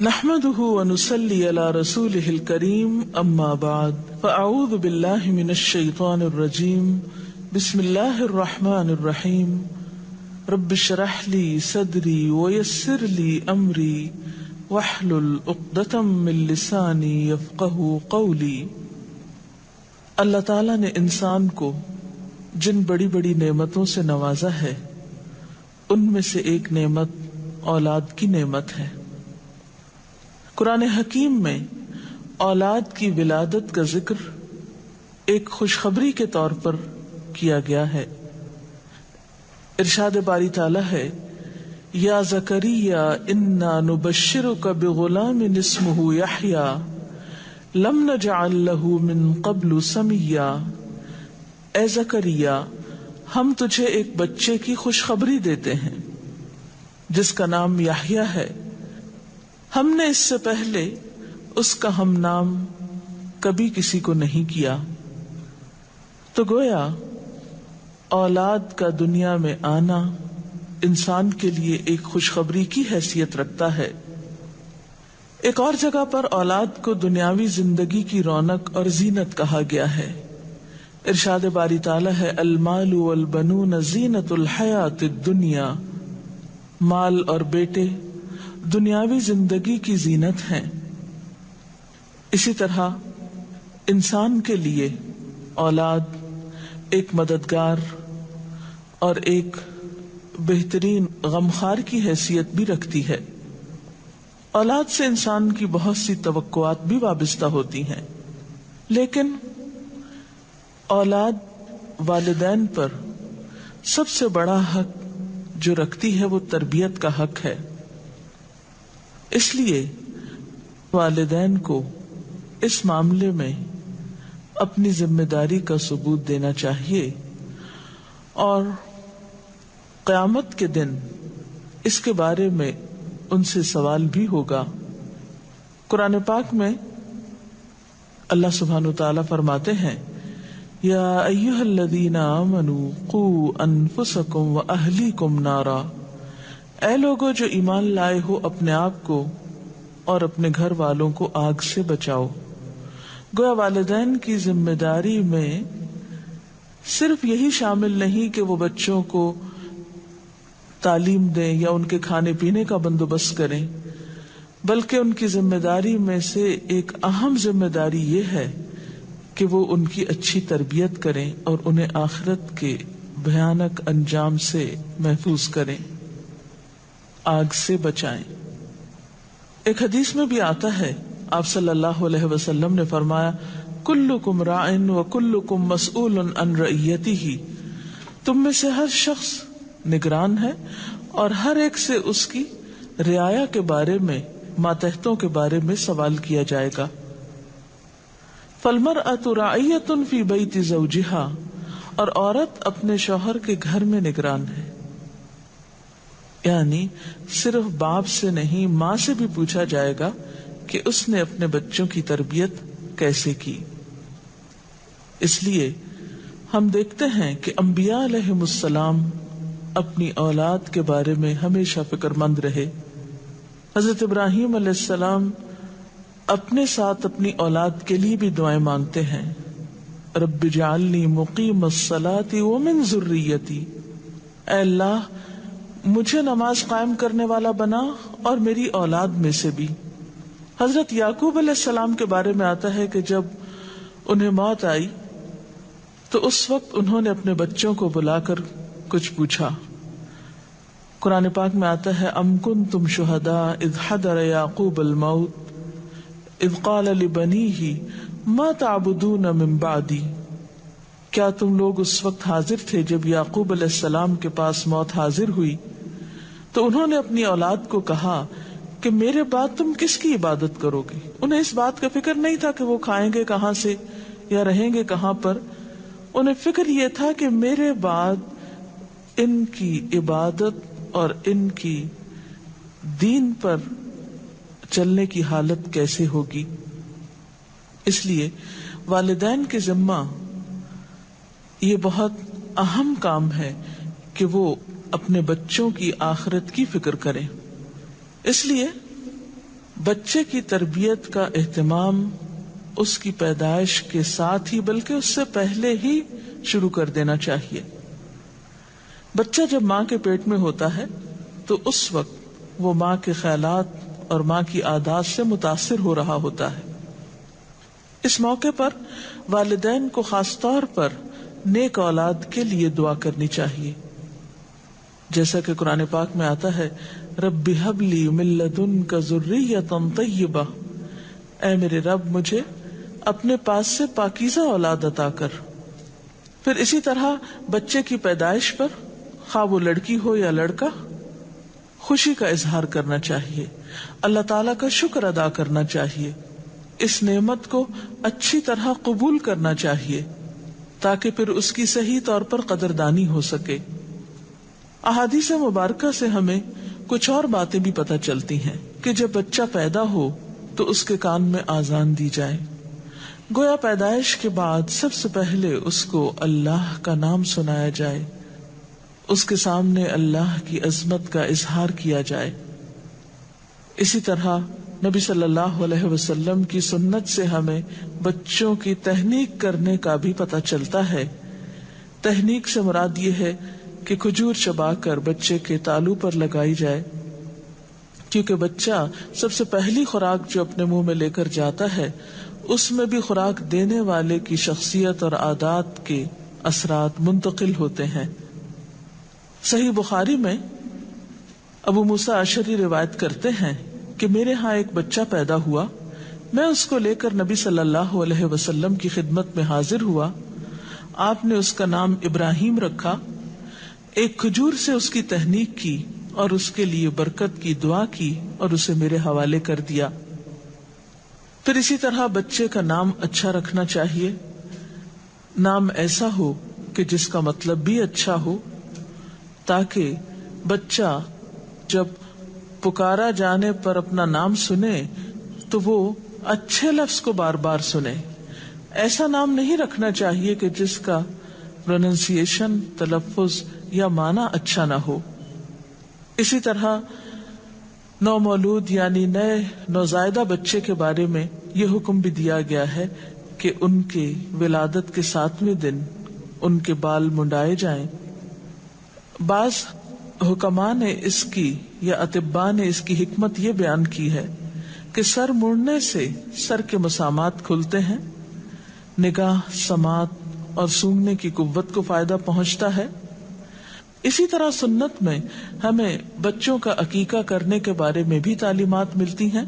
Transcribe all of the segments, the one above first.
نحمده ونصلي على رسوله الكريم اما بعد فاعوذ بالله من الشيطان الرجيم بسم الله الرحمن الرحيم رب اشرح لي صدري ويسر لي امري واحلل عقدة من لساني يفقهوا قولي۔ اللہ تعالیٰ نے انسان کو جن بڑی بڑی نعمتوں سے نوازا ہے ان میں سے ایک نعمت اولاد کی نعمت ہے۔ قرآن حکیم میں اولاد کی ولادت کا ذکر ایک خوشخبری کے طور پر کیا گیا ہے۔ ارشاد باری تعالیٰ ہے، یا زکریا انا نبشرک بغلام اسمہ یحییٰ لم نجعل لہ من قبل سمیا۔ اے زکریا، ہم تجھے ایک بچے کی خوشخبری دیتے ہیں جس کا نام یحییٰ ہے، ہم نے اس سے پہلے اس کا ہم نام کبھی کسی کو نہیں کیا۔ تو گویا اولاد کا دنیا میں آنا انسان کے لیے ایک خوشخبری کی حیثیت رکھتا ہے۔ ایک اور جگہ پر اولاد کو دنیاوی زندگی کی رونق اور زینت کہا گیا ہے۔ ارشاد باری تعالیٰ ہے، المال والبنون زینت الحیات الدنیا، مال اور بیٹے دنیاوی زندگی کی زینت ہیں۔ اسی طرح انسان کے لیے اولاد ایک مددگار اور ایک بہترین غمخوار کی حیثیت بھی رکھتی ہے۔ اولاد سے انسان کی بہت سی توقعات بھی وابستہ ہوتی ہیں، لیکن اولاد والدین پر سب سے بڑا حق جو رکھتی ہے وہ تربیت کا حق ہے۔ اس لیے والدین کو اس معاملے میں اپنی ذمہ داری کا ثبوت دینا چاہیے، اور قیامت کے دن اس کے بارے میں ان سے سوال بھی ہوگا۔ قرآن پاک میں اللہ سبحانہ وتعالی فرماتے ہیں، یا ایھا الذین آمنوا قوا انفسکم واہلیکم نارا۔ اے لوگو جو ایمان لائے ہو، اپنے آپ کو اور اپنے گھر والوں کو آگ سے بچاؤ۔ گویا والدین کی ذمہ داری میں صرف یہی شامل نہیں کہ وہ بچوں کو تعلیم دیں یا ان کے کھانے پینے کا بندوبست کریں، بلکہ ان کی ذمہ داری میں سے ایک اہم ذمہ داری یہ ہے کہ وہ ان کی اچھی تربیت کریں اور انہیں آخرت کے بھیانک انجام سے محفوظ کریں، آگ سے بچائیں۔ ایک حدیث میں بھی آتا ہے، آپ صلی اللہ علیہ وسلم نے فرمایا، کلکم راع وکلکم مسئول عن رعیتہ۔ تم میں سے ہر شخص نگران ہے اور ہر ایک سے اس کی رعایا کے بارے میں، ماتحتوں کے بارے میں سوال کیا جائے گا۔ فالمرأة راعیۃ فی بیت زوجہا، اور عورت اپنے شوہر کے گھر میں نگران ہے۔ یعنی صرف باپ سے نہیں، ماں سے بھی پوچھا جائے گا کہ اس نے اپنے بچوں کی تربیت کیسے کی۔ اس لیے ہم دیکھتے ہیں کہ انبیاء علیہم السلام اپنی اولاد کے بارے میں ہمیشہ فکر مند رہے۔ حضرت ابراہیم علیہ السلام اپنے ساتھ اپنی اولاد کے لیے بھی دعائیں مانگتے ہیں، رب اجعلنی مقیم الصلاۃ ومن ذریتی۔ اے اللہ، مجھے نماز قائم کرنے والا بنا اور میری اولاد میں سے بھی۔ حضرت یعقوب علیہ السلام کے بارے میں آتا ہے کہ جب انہیں موت آئی تو اس وقت انہوں نے اپنے بچوں کو بلا کر کچھ پوچھا۔ قرآن پاک میں آتا ہے، ام کنتم شہداء اذ حضر یعقوب الموت اذ قال لبنیہ ما تعبدون من بعدی۔ کیا تم لوگ اس وقت حاضر تھے جب یعقوب علیہ السلام کے پاس موت حاضر ہوئی تو انہوں نے اپنی اولاد کو کہا کہ میرے بعد تم کس کی عبادت کرو گے؟ انہیں اس بات کا فکر نہیں تھا کہ وہ کھائیں گے کہاں سے یا رہیں گے کہاں پر، انہیں فکر یہ تھا کہ میرے بعد ان کی عبادت اور ان کی دین پر چلنے کی حالت کیسے ہوگی۔ اس لیے والدین کے ذمہ یہ بہت اہم کام ہے کہ وہ اپنے بچوں کی آخرت کی فکر کریں۔ اس لیے بچے کی تربیت کا اہتمام اس کی پیدائش کے ساتھ ہی بلکہ اس سے پہلے ہی شروع کر دینا چاہیے. بچہ جب ماں کے پیٹ میں ہوتا ہے تو اس وقت وہ ماں کے خیالات اور ماں کی عادات سے متاثر ہو رہا ہوتا ہے. اس موقع پر والدین کو خاص طور پر نیک اولاد کے لیے دعا کرنی چاہیے، جیسا کہ قرآن پاک میں آتا ہے رب ہب لی من لدنک ذریۃ طیبہ، اے میرے رب مجھے اپنے پاس سے پاکیزہ اولاد عطا کر. پھر اسی طرح بچے کی پیدائش پر خواہ وہ لڑکی ہو یا لڑکا خوشی کا اظہار کرنا چاہیے، اللہ تعالیٰ کا شکر ادا کرنا چاہیے، اس نعمت کو اچھی طرح قبول کرنا چاہیے تاکہ پھر اس کی صحیح طور پر قدردانی ہو سکے. احادیث مبارکہ سے ہمیں کچھ اور باتیں بھی پتہ چلتی ہیں کہ جب بچہ پیدا ہو تو اس کے کان میں آذان دی جائے. گویا پیدائش کے بعد سب سے پہلے اس کو اللہ کا نام سنایا جائے، اس کے سامنے اللہ کی عظمت کا اظہار کیا جائے. اسی طرح نبی صلی اللہ علیہ وسلم کی سنت سے ہمیں بچوں کی تہنیک کرنے کا بھی پتہ چلتا ہے. تہنیک سے مراد یہ ہے کہ کھجور چبا کر بچے کے تالو پر لگائی جائے، کیونکہ بچہ سب سے پہلی خوراک جو اپنے منہ میں لے کر جاتا ہے اس میں بھی خوراک دینے والے کی شخصیت اور عادات کے اثرات منتقل ہوتے ہیں. صحیح بخاری میں ابو موسیٰ اشعری روایت کرتے ہیں کہ میرے ہاں ایک بچہ پیدا ہوا، میں اس کو لے کر نبی صلی اللہ علیہ وسلم کی خدمت میں حاضر ہوا. آپ نے اس کا نام ابراہیم رکھا، ایک کھجور سے اس کی تہنیک کی اور اس کے لیے برکت کی دعا کی اور اسے میرے حوالے کر دیا. پھر اسی طرح بچے کا نام اچھا رکھنا چاہیے، نام ایسا ہو کہ جس کا مطلب بھی اچھا ہو، تاکہ بچہ جب پکارا جانے پر اپنا نام سنے تو وہ اچھے لفظ کو بار بار سنے. ایسا نام نہیں رکھنا چاہیے کہ جس کا پروننسیشن، تلفظ یا معنی اچھا نہ ہو. اسی طرح نومولود یعنی نئے نوزائیدہ بچے کے بارے میں یہ حکم بھی دیا گیا ہے کہ ان کے ولادت کے 7ویں دن ان کے بال منڈائے جائیں. بعض حکماء نے اس کی یا اطباء نے اس کی حکمت یہ بیان کی ہے کہ سر مڑنے سے سر کے مسامات کھلتے ہیں، نگاہ، سماعت اور سونگھنے کی قوت کو فائدہ پہنچتا ہے. اسی طرح سنت میں ہمیں بچوں کا عقیقہ کرنے کے بارے میں بھی تعلیمات ملتی ہیں.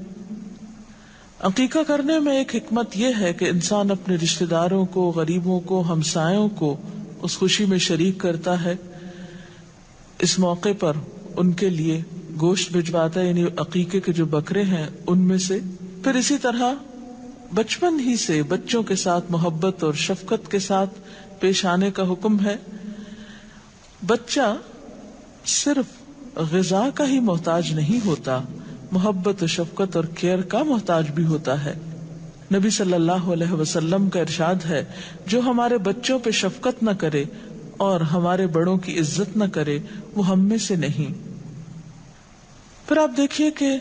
عقیقہ کرنے میں ایک حکمت یہ ہے کہ انسان اپنے رشتہ داروں کو، غریبوں کو، ہمسایوں کو اس خوشی میں شریک کرتا ہے. اس موقع پر ان کے لیے گوشت بھجواتا ہے، یعنی عقیقے کے جو بکرے ہیں ان میں سے. پھر اسی طرح بچپن ہی سے بچوں کے ساتھ محبت اور شفقت کے ساتھ پیش آنے کا حکم ہے. بچہ صرف غذا کا ہی محتاج نہیں ہوتا، محبت و شفقت اور کیئر کا محتاج بھی ہوتا ہے. نبی صلی اللہ علیہ وسلم کا ارشاد ہے جو ہمارے بچوں پہ شفقت نہ کرے اور ہمارے بڑوں کی عزت نہ کرے وہ ہم میں سے نہیں. پھر آپ دیکھیے کہ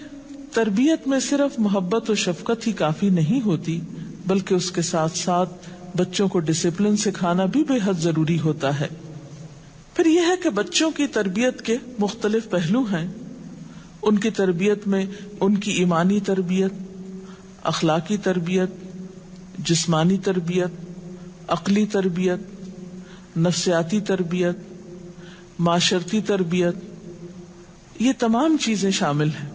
تربیت میں صرف محبت و شفقت ہی کافی نہیں ہوتی، بلکہ اس کے ساتھ ساتھ بچوں کو ڈسپلن سکھانا بھی بے حد ضروری ہوتا ہے. پھر یہ ہے کہ بچوں کی تربیت کے مختلف پہلو ہیں. ان کی تربیت میں ان کی ایمانی تربیت، اخلاقی تربیت، جسمانی تربیت، عقلی تربیت، نفسیاتی تربیت، معاشرتی تربیت، یہ تمام چیزیں شامل ہیں.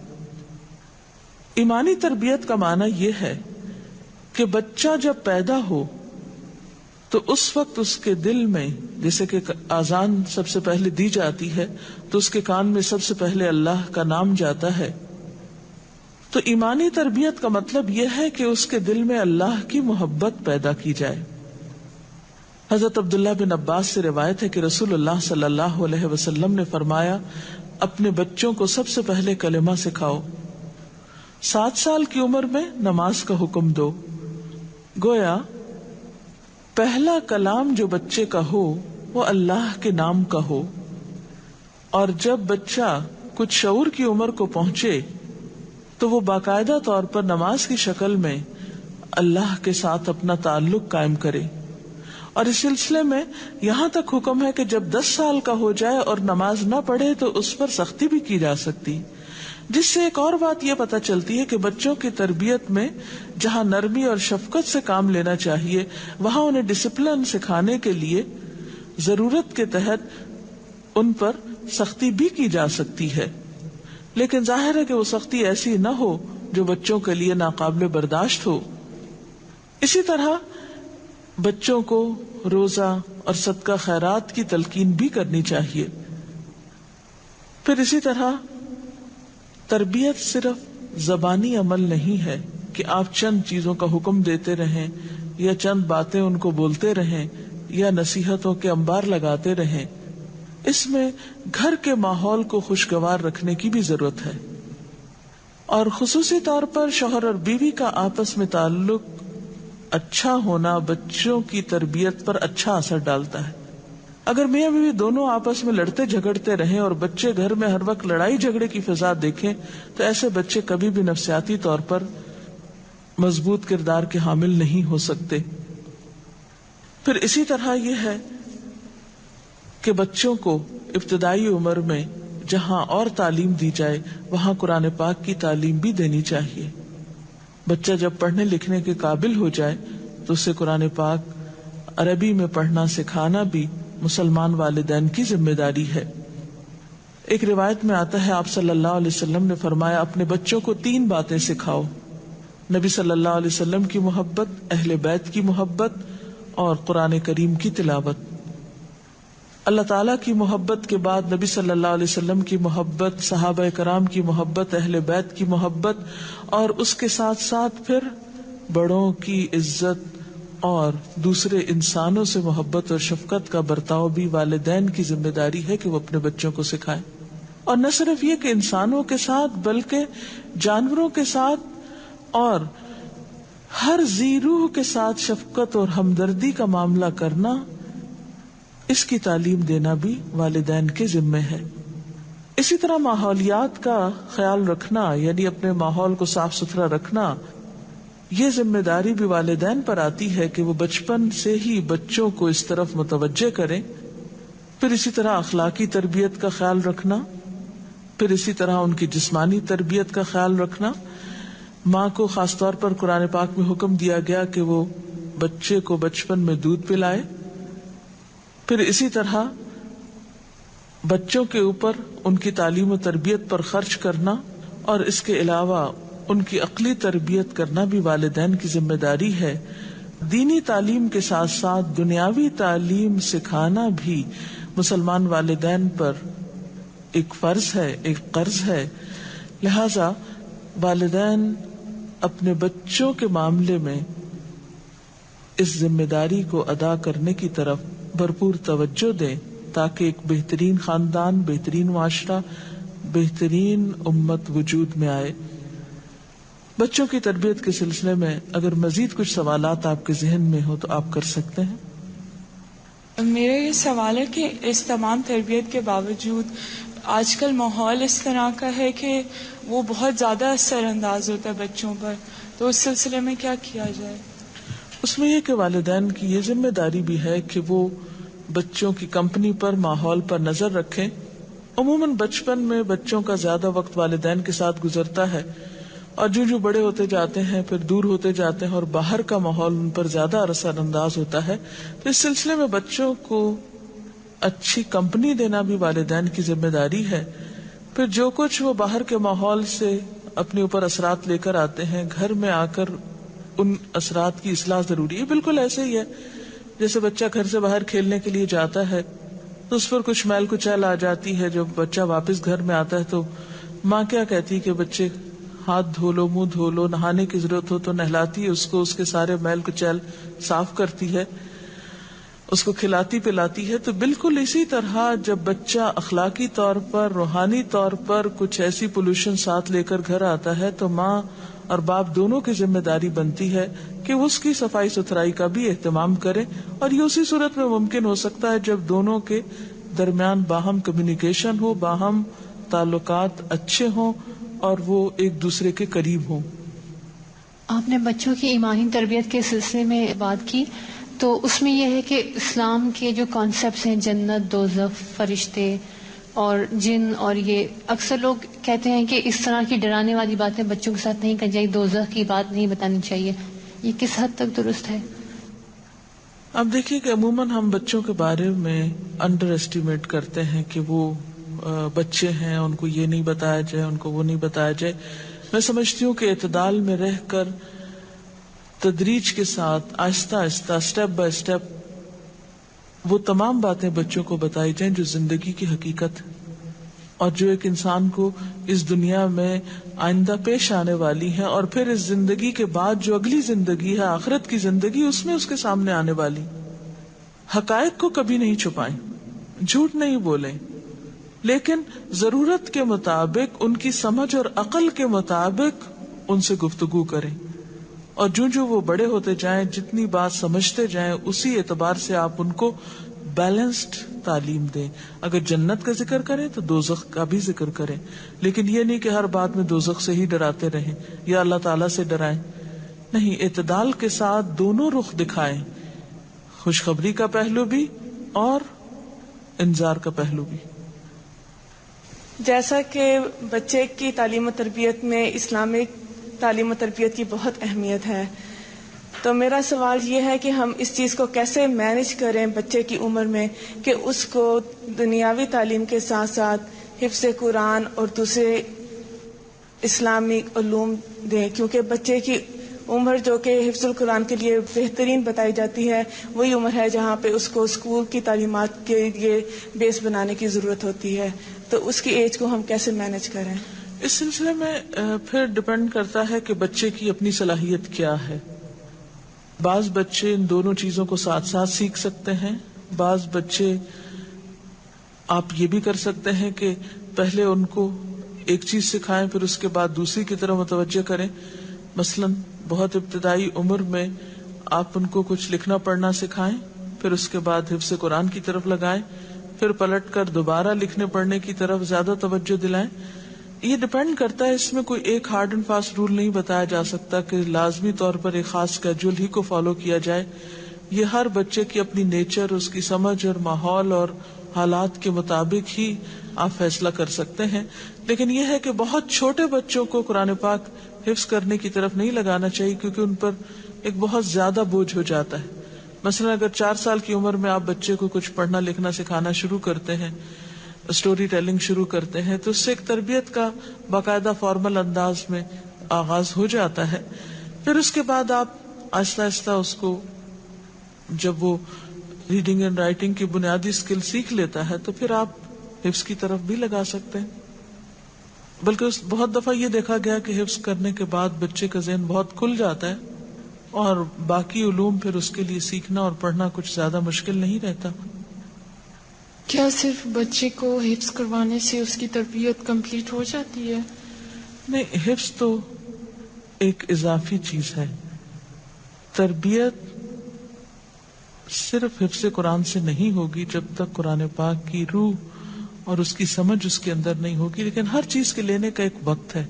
ایمانی تربیت کا معنی یہ ہے کہ بچہ جب پیدا ہو تو اس وقت اس کے دل میں، جیسے کہ اذان سب سے پہلے دی جاتی ہے تو اس کے کان میں سب سے پہلے اللہ کا نام جاتا ہے. تو ایمانی تربیت کا مطلب یہ ہے کہ اس کے دل میں اللہ کی محبت پیدا کی جائے. حضرت عبداللہ بن عباس سے روایت ہے کہ رسول اللہ صلی اللہ علیہ وسلم نے فرمایا اپنے بچوں کو سب سے پہلے کلمہ سکھاؤ، 7 سال کی عمر میں نماز کا حکم دو. گویا پہلا کلام جو بچے کا ہو وہ اللہ کے نام کا ہو، اور جب بچہ کچھ شعور کی عمر کو پہنچے تو وہ باقاعدہ طور پر نماز کی شکل میں اللہ کے ساتھ اپنا تعلق قائم کرے. اور اس سلسلے میں یہاں تک حکم ہے کہ جب 10 سال کا ہو جائے اور نماز نہ پڑھے تو اس پر سختی بھی کی جا سکتی، جس سے ایک اور بات یہ پتہ چلتی ہے کہ بچوں کی تربیت میں جہاں نرمی اور شفقت سے کام لینا چاہیے وہاں انہیں ڈسپلن سکھانے کے لیے ضرورت کے تحت ان پر سختی بھی کی جا سکتی ہے، لیکن ظاہر ہے کہ وہ سختی ایسی نہ ہو جو بچوں کے لیے ناقابل برداشت ہو. اسی طرح بچوں کو روزہ اور صدقہ خیرات کی تلقین بھی کرنی چاہیے. پھر اسی طرح تربیت صرف زبانی عمل نہیں ہے کہ آپ چند چیزوں کا حکم دیتے رہیں یا چند باتیں ان کو بولتے رہیں یا نصیحتوں کے انبار لگاتے رہیں. اس میں گھر کے ماحول کو خوشگوار رکھنے کی بھی ضرورت ہے، اور خصوصی طور پر شوہر اور بیوی کا آپس میں تعلق اچھا ہونا بچوں کی تربیت پر اچھا اثر ڈالتا ہے. اگر میاں بیوی دونوں آپس میں لڑتے جھگڑتے رہیں اور بچے گھر میں ہر وقت لڑائی جھگڑے کی فضا دیکھیں تو ایسے بچے کبھی بھی نفسیاتی طور پر مضبوط کردار کے حامل نہیں ہو سکتے. پھر اسی طرح یہ ہے کہ بچوں کو ابتدائی عمر میں جہاں اور تعلیم دی جائے وہاں قرآن پاک کی تعلیم بھی دینی چاہیے. بچہ جب پڑھنے لکھنے کے قابل ہو جائے تو اسے قرآن پاک عربی میں پڑھنا سکھانا بھی مسلمان والدین کی ذمہ داری ہے. ایک روایت میں آتا ہے آپ صلی اللہ علیہ وسلم نے فرمایا اپنے بچوں کو 3 باتیں سکھاؤ. نبی صلی اللہ علیہ وسلم کی محبت، اہل بیت کی محبت اور قرآن کریم کی تلاوت. اللہ تعالیٰ کی محبت کے بعد نبی صلی اللہ علیہ وسلم کی محبت، صحابہ کرام کی محبت، اہل بیت کی محبت، اور اس کے ساتھ ساتھ پھر بڑوں کی عزت اور دوسرے انسانوں سے محبت اور شفقت کا برتاؤ بھی والدین کی ذمہ داری ہے کہ وہ اپنے بچوں کو سکھائیں. اور نہ صرف یہ کہ انسانوں کے ساتھ بلکہ جانوروں کے ساتھ اور ہر ذی روح کے ساتھ شفقت اور ہمدردی کا معاملہ کرنا، اس کی تعلیم دینا بھی والدین کے ذمہ ہے. اسی طرح ماحولیات کا خیال رکھنا، یعنی اپنے ماحول کو صاف ستھرا رکھنا، یہ ذمہ داری بھی والدین پر آتی ہے کہ وہ بچپن سے ہی بچوں کو اس طرف متوجہ کریں. پھر اسی طرح اخلاقی تربیت کا خیال رکھنا، پھر اسی طرح ان کی جسمانی تربیت کا خیال رکھنا. ماں کو خاص طور پر قرآن پاک میں حکم دیا گیا کہ وہ بچے کو بچپن میں دودھ پلائے. پھر اسی طرح بچوں کے اوپر ان کی تعلیم و تربیت پر خرچ کرنا، اور اس کے علاوہ ان کی عقلی تربیت کرنا بھی والدین کی ذمہ داری ہے. دینی تعلیم کے ساتھ ساتھ دنیاوی تعلیم سکھانا بھی مسلمان والدین پر ایک فرض ہے، ایک قرض ہے. لہذا والدین اپنے بچوں کے معاملے میں اس ذمہ داری کو ادا کرنے کی طرف بھرپور توجہ دیں تاکہ ایک بہترین خاندان، بہترین معاشرہ، بہترین امت وجود میں آئے. بچوں کی تربیت کے سلسلے میں اگر مزید کچھ سوالات آپ کے ذہن میں ہو تو آپ کر سکتے ہیں. میرا یہ سوال ہے کہ اس تمام تربیت کے باوجود آج کل ماحول اس طرح کا ہے کہ وہ بہت زیادہ اثر انداز ہوتا ہے بچوں پر، تو اس سلسلے میں کیا کیا جائے؟ اس میں یہ کہ والدین کی یہ ذمہ داری بھی ہے کہ وہ بچوں کی کمپنی پر، ماحول پر نظر رکھیں. عموماً بچپن میں بچوں کا زیادہ وقت والدین کے ساتھ گزرتا ہے، اور جو بڑے ہوتے جاتے ہیں پھر دور ہوتے جاتے ہیں اور باہر کا ماحول ان پر زیادہ اثر انداز ہوتا ہے. تو اس سلسلے میں بچوں کو اچھی کمپنی دینا بھی والدین کی ذمہ داری ہے. پھر جو کچھ وہ باہر کے ماحول سے اپنے اوپر اثرات لے کر آتے ہیں، گھر میں آ کر ان اثرات کی اصلاح ضروری ہے. بالکل ایسے ہی ہے جیسے بچہ گھر سے باہر کھیلنے کے لیے جاتا ہے تو اس پر کچھ میل کچیل آ جاتی ہے. جب بچہ واپس گھر میں آتا ہے تو ماں کیا کہتی ہے کہ بچے ہاتھ دھو لو، منہ دھو لو، نہانے کی ضرورت ہو تو نہلاتی ہے اس کو، اس کے سارے میل کچیل صاف کرتی ہے، اس کو کھلاتی پلاتی ہے. تو بالکل اسی طرح جب بچہ اخلاقی طور پر، روحانی طور پر کچھ ایسی پولوشن ساتھ لے کر گھر آتا ہے تو ماں اور باپ دونوں کی ذمہ داری بنتی ہے کہ وہ اس کی صفائی ستھرائی کا بھی اہتمام کرے. اور یہ اسی صورت میں ممکن ہو سکتا ہے جب دونوں کے درمیان باہم کمیونیکیشن ہو، باہم تعلقات اچھے ہوں اور وہ ایک دوسرے کے قریب ہوں. آپ نے بچوں کی ایمانی تربیت کے سلسلے میں بات کی، تو اس میں یہ ہے کہ اسلام کے جو کانسیپٹس ہیں، جنت، دوزخ، فرشتے اور جن، اور یہ اکثر لوگ کہتے ہیں کہ اس طرح کی ڈرانے والی باتیں بچوں کے ساتھ نہیں کرنی چاہیے، دوزخ کی بات نہیں بتانی چاہیے، یہ کس حد تک درست ہے؟ اب دیکھیے کہ عموماً ہم بچوں کے بارے میں انڈر ایسٹیمیٹ کرتے ہیں کہ وہ بچے ہیں، ان کو یہ نہیں بتایا جائے، ان کو وہ نہیں بتایا جائے. میں سمجھتی ہوں کہ اعتدال میں رہ کر تدریج کے ساتھ آہستہ آہستہ اسٹیپ بائی اسٹیپ وہ تمام باتیں بچوں کو بتائی جائیں جو زندگی کی حقیقت اور جو ایک انسان کو اس دنیا میں آئندہ پیش آنے والی ہے، اور پھر اس زندگی کے بعد جو اگلی زندگی ہے، آخرت کی زندگی، اس میں اس کے سامنے آنے والی حقائق کو کبھی نہیں چھپائیں، جھوٹ نہیں بولیں، لیکن ضرورت کے مطابق، ان کی سمجھ اور عقل کے مطابق ان سے گفتگو کریں. اور جو وہ بڑے ہوتے جائیں، جتنی بات سمجھتے جائیں، اسی اعتبار سے آپ ان کو بیلنسڈ تعلیم دیں. اگر جنت کا ذکر کریں تو دوزخ کا بھی ذکر کریں، لیکن یہ نہیں کہ ہر بات میں دوزخ سے ہی ڈراتے رہیں یا اللہ تعالیٰ سے ڈرائیں. نہیں، اعتدال کے ساتھ دونوں رخ دکھائیں، خوشخبری کا پہلو بھی اور انذار کا پہلو بھی. جیسا کہ بچے کی تعلیم و تربیت میں اسلامک تعلیم و تربیت کی بہت اہمیت ہے، تو میرا سوال یہ ہے کہ ہم اس چیز کو کیسے مینج کریں بچے کی عمر میں کہ اس کو دنیاوی تعلیم کے ساتھ ساتھ حفظ قرآن اور دوسرے اسلامی علوم دیں، کیونکہ بچے کی عمر جو کہ حفظ القرآن کے لیے بہترین بتائی جاتی ہے، وہی عمر ہے جہاں پہ اس کو اسکول کی تعلیمات کے لیے بیس بنانے کی ضرورت ہوتی ہے. تو اس کی ایج کو ہم کیسے مینج کریں؟ اس سلسلے میں پھر ڈپینڈ کرتا ہے کہ بچے کی اپنی صلاحیت کیا ہے. بعض بچے ان دونوں چیزوں کو ساتھ ساتھ سیکھ سکتے ہیں. بعض بچے آپ یہ بھی کر سکتے ہیں کہ پہلے ان کو ایک چیز سکھائیں، پھر اس کے بعد دوسری کی طرف متوجہ کریں. مثلاً بہت ابتدائی عمر میں آپ ان کو کچھ لکھنا پڑھنا سکھائیں، پھر اس کے بعد حفظ قرآن کی طرف لگائیں، پھر پلٹ کر دوبارہ لکھنے پڑھنے کی طرف زیادہ توجہ دلائیں. یہ ڈپینڈ کرتا ہے، اس میں کوئی ایک ہارڈ اینڈ فاسٹ رول نہیں بتایا جا سکتا کہ لازمی طور پر ایک خاص اسکیڈول ہی کو فالو کیا جائے. یہ ہر بچے کی اپنی نیچر، اس کی سمجھ اور ماحول اور حالات کے مطابق ہی آپ فیصلہ کر سکتے ہیں. لیکن یہ ہے کہ بہت چھوٹے بچوں کو قرآن پاک حفظ کرنے کی طرف نہیں لگانا چاہیے، کیونکہ ان پر ایک بہت زیادہ بوجھ ہو جاتا ہے. مثلا اگر 4 سال کی عمر میں آپ بچے کو کچھ پڑھنا لکھنا سکھانا شروع کرتے ہیں، اسٹوری ٹیلنگ شروع کرتے ہیں، تو اس سے ایک تربیت کا باقاعدہ فارمل انداز میں آغاز ہو جاتا ہے. پھر اس کے بعد آپ آہستہ آہستہ اس کو، جب وہ ریڈنگ اینڈ رائٹنگ کی بنیادی اسکل سیکھ لیتا ہے، تو پھر آپ حفظ کی طرف بھی لگا سکتے ہیں. بلکہ بہت دفعہ یہ دیکھا گیا کہ حفظ کرنے کے بعد بچے کا ذہن بہت کھل جاتا ہے اور باقی علوم پھر اس کے لیے سیکھنا اور پڑھنا کچھ زیادہ مشکل نہیں رہتا. کیا صرف بچے کو حفظ کروانے سے اس کی تربیت کمپلیٹ ہو جاتی ہے؟ نہیں، حفظ تو ایک اضافی چیز ہے. تربیت صرف حفظ قرآن سے نہیں ہوگی جب تک قرآن پاک کی روح اور اس کی سمجھ اس کے اندر نہیں ہوگی. لیکن ہر چیز کے لینے کا ایک وقت ہے.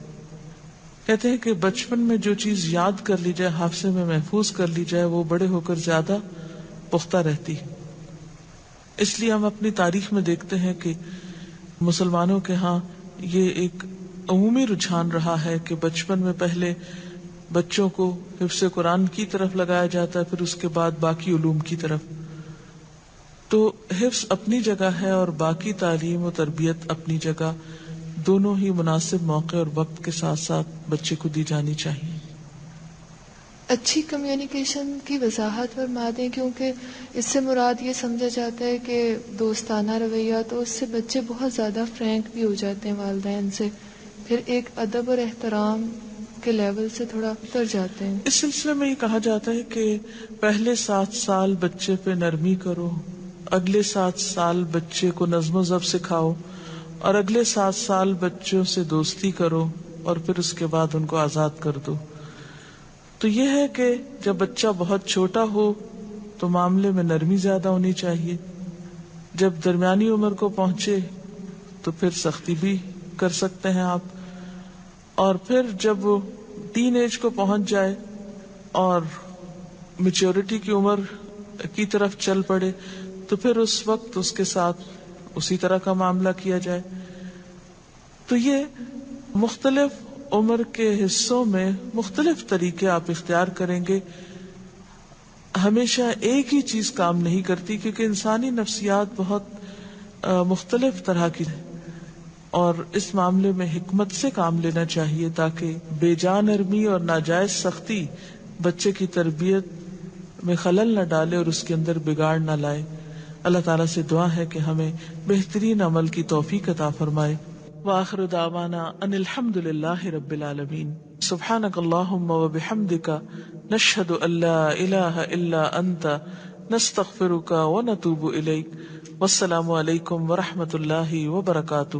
کہتے ہیں کہ بچپن میں جو چیز یاد کر لی جائے، حافظے میں محفوظ کر لی جائے، وہ بڑے ہو کر زیادہ پختہ رہتی. اس لیے ہم اپنی تاریخ میں دیکھتے ہیں کہ مسلمانوں کے ہاں یہ ایک عمومی رجحان رہا ہے کہ بچپن میں پہلے بچوں کو حفظ قرآن کی طرف لگایا جاتا ہے، پھر اس کے بعد باقی علوم کی طرف. تو حفظ اپنی جگہ ہے اور باقی تعلیم و تربیت اپنی جگہ، دونوں ہی مناسب موقع اور وقت کے ساتھ ساتھ بچے کو دی جانی چاہیے. اچھی کمیونیکیشن کی وضاحت فرما دیں، کیونکہ اس سے مراد یہ سمجھا جاتا ہے کہ دوستانہ رویہ، تو اس سے بچے بہت زیادہ فرینک بھی ہو جاتے ہیں والدین سے، پھر ایک ادب اور احترام کے لیول سے تھوڑا اتر جاتے ہیں. اس سلسلے میں یہ کہا جاتا ہے کہ پہلے 7 سال بچے پہ نرمی کرو، اگلے 7 سال بچے کو نظم و ضبط سکھاؤ، اور اگلے 7 سال بچوں سے دوستی کرو، اور پھر اس کے بعد ان کو آزاد کر دو. تو یہ ہے کہ جب بچہ بہت چھوٹا ہو تو معاملے میں نرمی زیادہ ہونی چاہیے، جب درمیانی عمر کو پہنچے تو پھر سختی بھی کر سکتے ہیں آپ، اور پھر جب وہ ٹین ایج کو پہنچ جائے اور میچورٹی کی عمر کی طرف چل پڑے تو پھر اس وقت اس کے ساتھ اسی طرح کا معاملہ کیا جائے. تو یہ مختلف عمر کے حصوں میں مختلف طریقے آپ اختیار کریں گے. ہمیشہ ایک ہی چیز کام نہیں کرتی کیونکہ انسانی نفسیات بہت مختلف طرح کی ہے اور اس معاملے میں حکمت سے کام لینا چاہیے تاکہ بے جان نرمی اور ناجائز سختی بچے کی تربیت میں خلل نہ ڈالے اور اس کے اندر بگاڑ نہ لائے. اللہ تعالیٰ سے دعا ہے کہ ہمیں بہترین عمل کی توفیق عطا فرمائے. وآخر دعوانا ان الحمد للہ رب العالمین. سبحانک اللہم وبحمدک نشہد ان لا الہ الا انت نستغفرک ونتوب الیک. والسلام علیکم ورحمۃ اللہ وبرکاتہ.